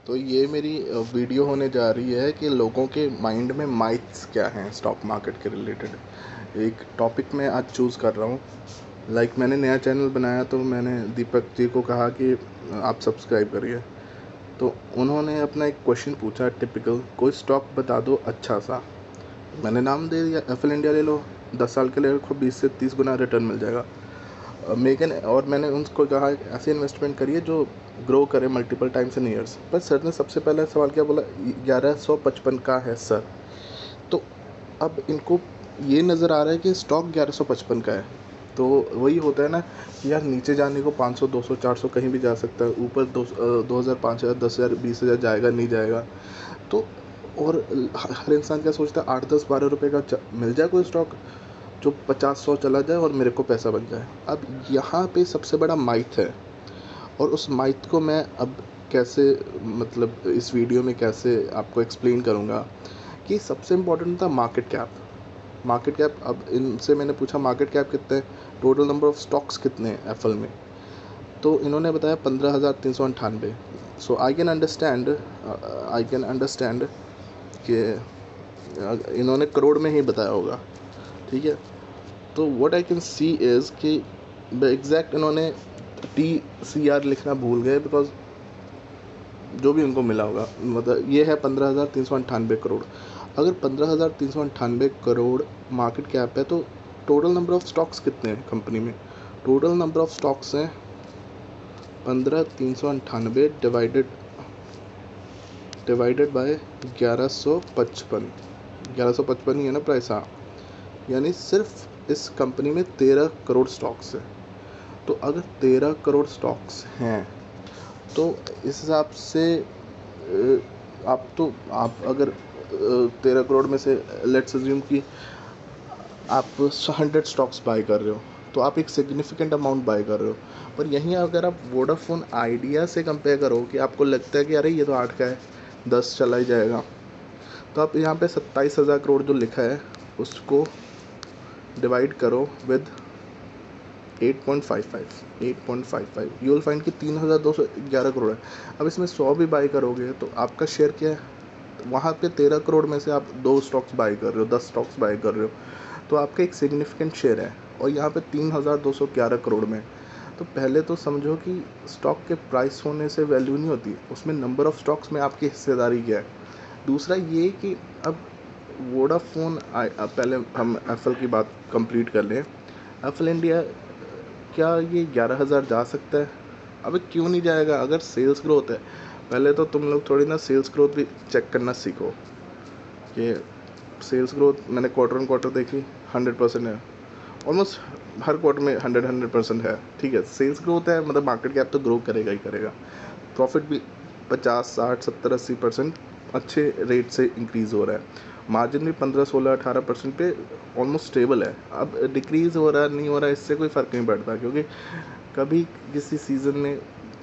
तो ये मेरी वीडियो होने जा रही है कि लोगों के माइंड में माइथ्स क्या हैं स्टॉक मार्केट के रिलेटेड। एक टॉपिक मैं आज चूज़ कर रहा हूँ। मैंने नया चैनल बनाया तो मैंने दीपक जी को कहा कि आप सब्सक्राइब करिए। तो उन्होंने अपना एक क्वेश्चन पूछा, टिपिकल, कोई स्टॉक बता दो अच्छा सा। मैंने नाम दे दिया, एफएल इंडिया ले लो, 10 साल के लिए रखो, 20 से 30 गुना रिटर्न मिल जाएगा। मेगन और मैंने उनको कहा ऐसे इन्वेस्टमेंट करिए जो ग्रो करे मल्टीपल टाइम्स इन ईयर्स। पर सर ने सबसे पहला सवाल क्या बोला, 1155 का है सर। तो अब इनको ये नज़र आ रहा है कि स्टॉक 1155 का है। तो वही होता है ना कि यार नीचे जाने को 500 200 400 कहीं भी जा सकता है, ऊपर 2000 5000 10,000 20,000 जाएगा नहीं जाएगा। तो और हर इंसान क्या सोचता है, 8 10 12 रुपए का मिल जाए कोई स्टॉक जो 50 100 चला जाए और मेरे को पैसा बन जाए। अब यहाँ पे सबसे बड़ा माइथ है, और उस माइथ को मैं अब कैसे, मतलब इस वीडियो में कैसे आपको एक्सप्लेन करूँगा कि सबसे इम्पोर्टेंट था मार्केट कैप। मार्केट कैप, अब इनसे मैंने पूछा मार्केट कैप कितने है, टोटल नंबर ऑफ स्टॉक्स कितने हैं एप्पल में। तो इन्होंने बताया 15,398। सो आई कैन अंडरस्टैंड कि इन्होंने करोड़ में ही बताया होगा, ठीक है। तो what I can see is कि एग्जैक्ट इन्होंने TCR लिखना भूल गए, बिकॉज जो भी उनको मिला होगा, मतलब ये है 15,398 करोड़। अगर 15,398 करोड़ मार्केट कैप है तो टोटल नंबर ऑफ स्टॉक्स कितने हैं कंपनी में। टोटल नंबर ऑफ स्टॉक्स हैं 15,398 डिवाइडेड बाय 1155। 1155 ही है ना प्राइस, हाँ। यानी सिर्फ इस कंपनी में 13 करोड़ स्टॉक्स हैं। तो अगर 13 करोड़ स्टॉक्स हैं तो इस हिसाब से आप अगर 13 करोड़ में से लेट्स अज्यूम कि आप 100 स्टॉक्स बाय कर रहे हो, तो आप एक सिग्निफिकेंट अमाउंट बाय कर रहे हो। पर यहीं अगर आप वोडाफोन आइडिया से कंपेयर करो कि आपको लगता है कि अरे ये तो 8 का है, 10 चला ही जाएगा, तो आप यहाँ पे 27,000 करोड़ जो लिखा है उसको डिवाइड करो विद 8.55 यू विल फाइंड कि 3,211 करोड़ है। अब इसमें 100 भी बाई करोगे तो आपका शेयर क्या है, वहाँ पे 13 करोड़ में से आप 2 स्टॉक्स बाई कर रहे हो, 10 स्टॉक्स बाई कर रहे हो, तो आपका एक सिग्निफिकेंट शेयर है। और यहाँ पे 3,211 करोड़ में, तो पहले तो समझो कि स्टॉक के प्राइस होने से वैल्यू नहीं होती, उसमें नंबर ऑफ स्टॉक्स में आपकी हिस्सेदारी क्या है। दूसरा ये कि अब वोडाफोन, पहले हम एप्पल की बात कंप्लीट कर लें। एप्पल इंडिया, क्या ये 11,000 जा सकता है? अबे क्यों नहीं जाएगा, अगर सेल्स ग्रोथ है। पहले तो तुम लोग थोड़ी ना सेल्स ग्रोथ भी चेक करना सीखो कि सेल्स ग्रोथ मैंने क्वार्टर ऑन क्वार्टर देखी, 100% है। ऑलमोस्ट हर क्वार्टर में 100% है, ठीक है। सेल्स ग्रोथ है मतलब मार्केट कैप तो ग्रो करेगा ही करेगा। प्रॉफिट भी 50 60 70 80% अच्छे रेट से इंक्रीज़ हो रहा है। मार्जिन भी 15 16 18% पे ऑलमोस्ट स्टेबल है। अब डिक्रीज़ हो रहा है नहीं हो रहा है, इससे कोई फ़र्क नहीं पड़ता, क्योंकि कभी किसी सीज़न में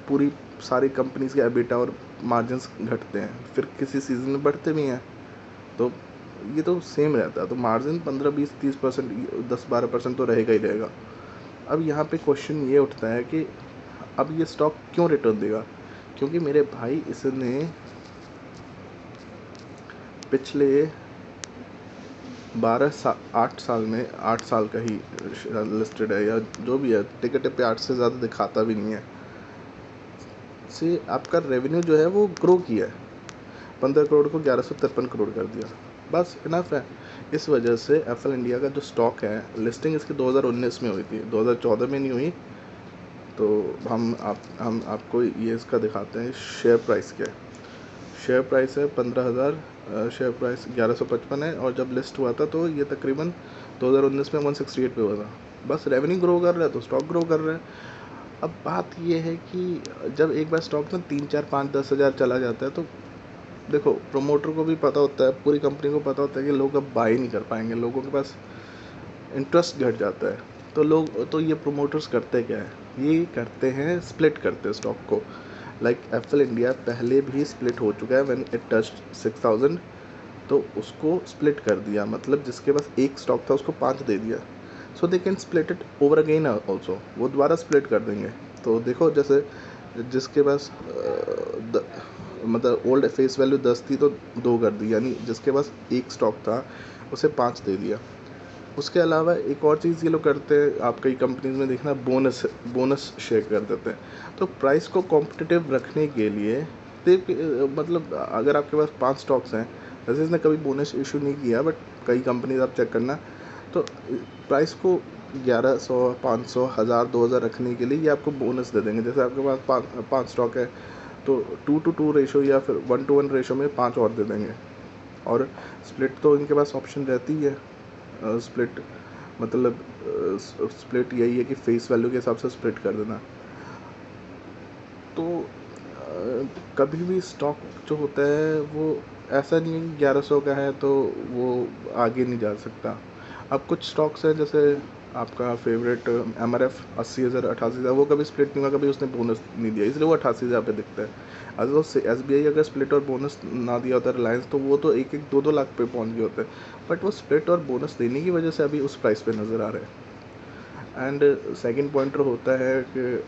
पूरी सारी कंपनीज के एबिटा और मार्जिन्स घटते हैं, फिर किसी सीज़न में बढ़ते भी हैं। तो ये तो सेम रहता है। तो मार्जिन 15 20 30% 10 12% तो रहेगा ही रहेगा। अब यहाँ पे क्वेश्चन ये उठता है कि अब ये स्टॉक क्यों रिटर्न देगा, क्योंकि मेरे भाई इसने पिछले 8 साल में, 8 साल का ही लिस्टेड है या जो भी है, टिकट पे 8 से ज़्यादा दिखाता भी नहीं है, से आपका रेवेन्यू जो है वो ग्रो किया है। 15 करोड़ को 1153 करोड़ कर दिया, बस इनफ है। इस वजह से एप्पल इंडिया का जो स्टॉक है, लिस्टिंग इसकी 2019 में हुई थी, 2014 में नहीं हुई। तो हम आपको ये इसका दिखाते हैं शेयर प्राइस क्या है। शेयर प्राइस है 15,000, शेयर प्राइस 1155 है, और जब लिस्ट हुआ था तो ये तकरीबन 2019 में 168 पे हुआ था। बस रेवेन्यू ग्रो कर रहा है तो स्टॉक ग्रो कर रहा है। अब बात ये है कि जब एक बार स्टॉक में 3 4 5 10 हज़ार चला जाता है तो देखो, प्रमोटर को भी पता होता है, पूरी कंपनी को पता होता है कि लोग अब बाई नहीं कर पाएंगे, लोगों के पास इंटरेस्ट घट जाता है। तो ये प्रमोटर्स करते क्या है, ये करते हैं स्प्लिट करते हैं स्टॉक को। एप्पल इंडिया पहले भी स्प्लिट हो चुका है, व्हेन इट टच्ड 6,000 तो उसको स्प्लिट कर दिया, मतलब जिसके पास एक स्टॉक था उसको 5 दे दिया। So they can split it over again also, वो दोबारा स्प्लिट कर देंगे। तो देखो, जैसे जिसके पास मतलब ओल्ड फेस वैल्यू 10 थी तो 2 कर दी, यानी जिसके पास एक स्टॉक था उसे 5 दे दिया। उसके अलावा एक और चीज़ ये लोग करते हैं, आप कई कंपनीज में देखना, बोनस शेयर कर देते हैं। तो प्राइस को कॉम्पिटिटिव रखने के लिए मतलब अगर आपके पास 5 स्टॉक्स हैं, वैसे इसने कभी बोनस इशू नहीं किया, बट कई कंपनीज आप चेक करना, तो प्राइस को 1100, 500, 1000, 2000 रखने के लिए ये आपको बोनस दे देंगे। जैसे आपके पास पाँच स्टॉक है तो 2:2 रेशो या फिर 1:1 रेशो में 5 और दे देंगे। और स्प्लिट तो इनके पास ऑप्शन रहती है। स्प्लिट मतलब स्प्लिट यही है कि फेस वैल्यू के हिसाब से स्प्लिट कर देना। तो कभी भी स्टॉक जो होता है वो ऐसा नहीं है कि 1100 का है तो वो आगे नहीं जा सकता। अब कुछ स्टॉक्स हैं, जैसे आपका फेवरेट MRF 80,000, 88,000, वो कभी स्प्लिट नहीं हुआ, कभी उसने बोनस नहीं दिया, इसलिए वो 88,000 पे दिखता है। अगर वो SBI अगर स्प्लिट और बोनस ना दिया होता रिलायंस, तो वो तो 1-1, 2-2 लाख पे पहुंच गए होते, बट वो स्प्लिट और बोनस देने की वजह से अभी उस प्राइस पे नज़र आ रहे हैं। एंड सेकेंड पॉइंटर होता है कि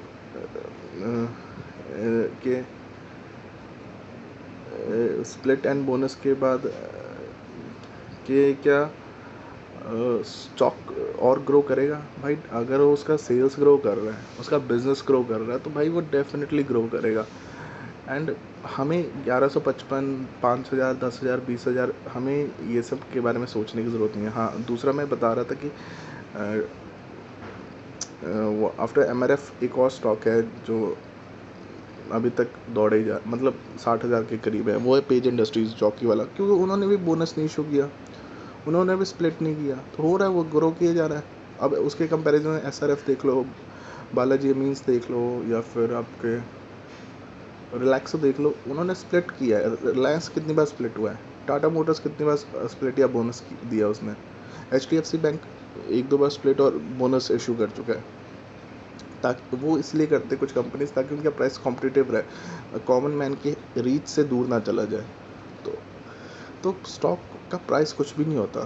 स्प्लिट एंड बोनस के बाद कि क्या स्टॉक और ग्रो करेगा। भाई अगर वो उसका सेल्स ग्रो कर रहा है, उसका बिजनेस ग्रो कर रहा है, तो भाई वो डेफिनेटली ग्रो करेगा। एंड हमें 1155, 5,000, 10,000, 20,000, हमें ये सब के बारे में सोचने की ज़रूरत नहीं है। हाँ, दूसरा मैं बता रहा था कि वो आफ्टर MRF एक और स्टॉक है जो अभी तक दौड़े ही जा, मतलब 60,000 के करीब है, वो है पेज इंडस्ट्रीज, जॉकी वाला, क्योंकि उन्होंने भी बोनस नहीं इशू किया, उन्होंने भी स्प्लिट नहीं किया, तो हो रहा है वो ग्रो किया जा रहा है। अब उसके कंपैरिजन में SRF देख लो, बालाजी एमीन्स देख लो, या फिर आपके रिलैक्सो देख लो, उन्होंने स्प्लिट किया है। रिलायंस कितनी बार स्प्लिट हुआ है, टाटा मोटर्स कितनी बार स्प्लिट या बोनस दिया उसने, HDFC बैंक 1-2 बार स्प्लिट और बोनस इशू कर चुका है। ताकि वो इसलिए करते कुछ कंपनीज, ताकि उनका प्राइस कॉम्पिटिटिव रहे, कॉमन मैन की रीच से दूर ना चला जाए। तो स्टॉक का प्राइस कुछ भी नहीं होता,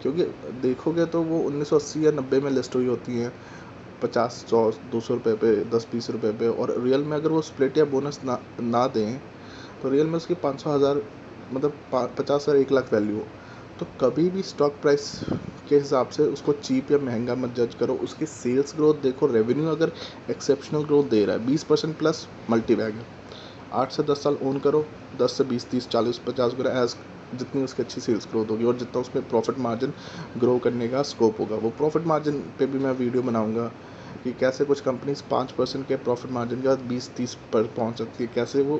क्योंकि देखोगे तो वो 1980 या 90 में लिस्ट हुई होती हैं 50, 100, 200 रुपये पे, 10-20 रुपये पे, और रियल में अगर वो स्प्लिट या बोनस ना दें तो रियल में उसकी 500, 1000, मतलब 50,000, 1 लाख वैल्यू हो। तो कभी भी स्टॉक प्राइस के हिसाब से उसको चीप या महंगा मत जज करो, उसकी सेल्स ग्रोथ देखो। रेवेन्यू अगर एक्सेप्शनल ग्रोथ दे रहा है, 20% प्लस मल्टीबैग है, 8 से 10 साल ओन करो, 10 से 20, 30, 40, 50 वगैरह, एज जितनी उसकी अच्छी सेल्स ग्रोथ होगी और जितना उसमें प्रॉफिट मार्जिन ग्रो करने का स्कोप होगा। वो प्रॉफिट मार्जिन पे भी मैं वीडियो बनाऊंगा कि कैसे कुछ कंपनीज 5% के प्रॉफिट मार्जिन के बाद 20-30 पर पहुंच सकती है, कैसे वो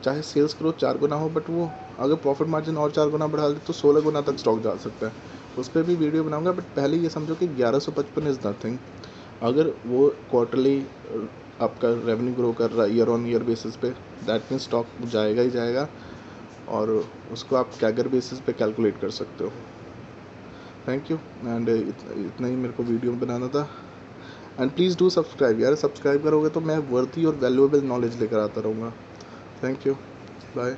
चाहे सेल्स ग्रोथ 4 गुना हो, बट वो अगर प्रॉफिट मार्जिन और 4 गुना बढ़ा दे तो 16 गुना तक स्टॉक जा सकता है। उस पर भी वीडियो बनाऊंगा, बट पहले ये समझो कि 1155 इज़ नथिंग। अगर वो क्वार्टरली आपका रेवेन्यू ग्रो कर रहा है ईयर ऑन ईयर बेसिस पे, दैट मीन्स स्टॉक जाएगा ही जाएगा, और उसको आप कैगर बेसिस पे कैलकुलेट कर सकते हो। Thank you. एंड इतना ही मेरे को वीडियो बनाना था। एंड प्लीज़ डू सब्सक्राइब यार, सब्सक्राइब करोगे तो मैं वर्थी और वैल्यूएबल नॉलेज लेकर आता रहूँगा। Thank you, bye.